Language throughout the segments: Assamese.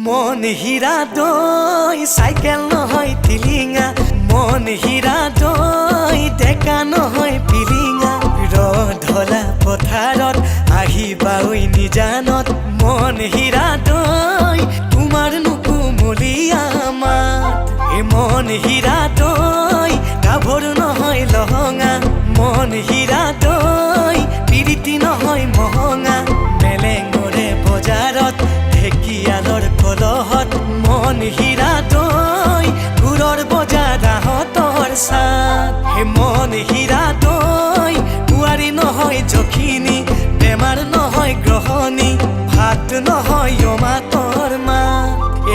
মন হীৰা দৈ চাইকেল নহয় টিলিঙা, মন হীৰা দৈ ডেকা নহয় পিলিঙা। ৰধলা পথাৰত আহিবা ঐ নিজানত, মন হীৰা দৈ তোমাৰ নুকুমলীয়া মাত। এই মন হীৰা দৈ গাভৰু নহয় লহঙা, মন হীৰা দৈ পিৰিতি নহয় মহঙা। মেলেঙৰে বজাৰত ঢেকিয়ালৰ কলহত, মন হীৰা দৈ গুৰৰ বজাৰাহঁতৰ চাত। হে মন হীৰা দৈ বোৱাৰী নহয় জখিনী, বেমাৰ নহয় গ্ৰহণী, ভাত নহয় অমাতৰ মা।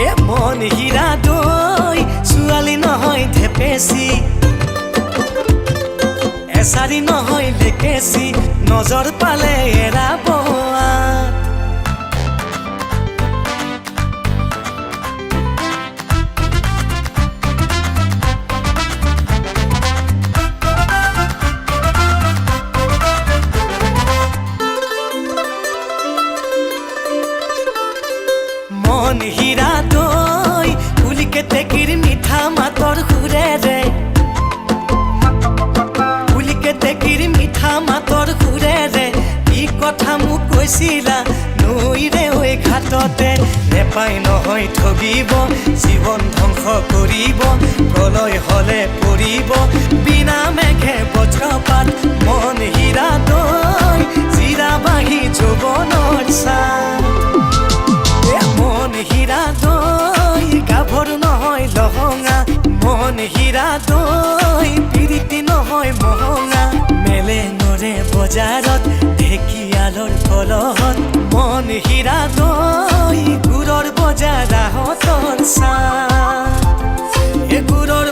এ মন হীৰা দৈ ছোৱালী নহয় ঢেপেচি, এচাৰি নহয় লেকেচি, নজৰ পালে এৰাব আত। মন হীৰা দৈ কুলিকে টেকিৰ মিঠা মাতৰ সুৰেৰে, কুলিকে টেকিৰ মিঠা মাতৰ সুৰেৰে কি কথা মোক কৈছিলা নৈৰে ঐ ঘাটতে। নেপাই নহয় ঠগিব, জীৱন ধ্বংস কৰিব, প্ৰলয় হলে পৰিব বিনা মেঘে বজ্ৰপাত। মন হীৰা দৈ জিৰা বাঢ়ি যৌৱনৰ চাত। মন হীৰা দৈ গাভৰু নহয় লহঙা, মন হীৰা দৈ পিৰিতি নহয় মহঙা। মেলেঙৰে বজাৰত ঢেকিয়ালৰ কলহত, মন হীৰা দৈ গুৰৰ বজাৰাহঁতৰ চাত। এই গুৰৰ